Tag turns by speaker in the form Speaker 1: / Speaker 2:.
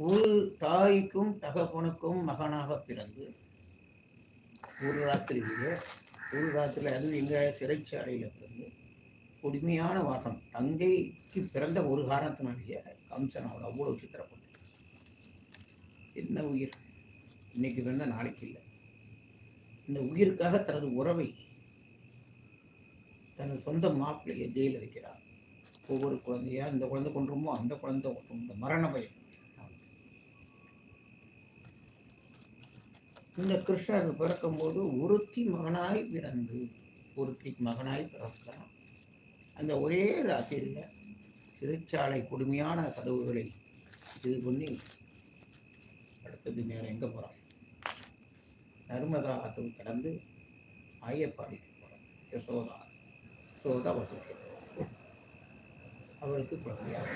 Speaker 1: ஒரு தாய்க்கும் தகப்பனுக்கும் மகனாக பிறந்து ஒரு ராத்திரியிலே அதுவும் எங்க சிறைச்சாலையில் பிறந்து கொடுமையான வாசம். தங்கைக்கு பிறந்த ஒரு காரணத்தினாலேயே கம்சன் அவர் அவ்வளவு சித்திரப்பட்டு, என்ன உயிர் இன்னைக்கு பிறந்த நாளைக்கு இல்லை, இந்த உயிருக்காக தனது உறவை, தனது சொந்த மாப்பிள்ளையை ஜெயில வைக்கிறார். ஒவ்வொரு குழந்தையா இந்த குழந்தை கொண்டுருமோ அந்த குழந்தை இந்த மரண பயம். இந்த கிருஷ்ணர் பிறக்கும் போது ஒருத்தி மகனாய் பிறக்கிறான். அந்த ஒரே ராத்திரியில சிறைச்சாலை கொடுமையான கதவுகளை இது பண்ணி அடுத்தது நேரம் எங்க போறான், நர்மதா ஆற்று கடந்து ஆயப்பாடிக்கு போறான். யசோதா வசதி அவளுக்கு குழந்தையாக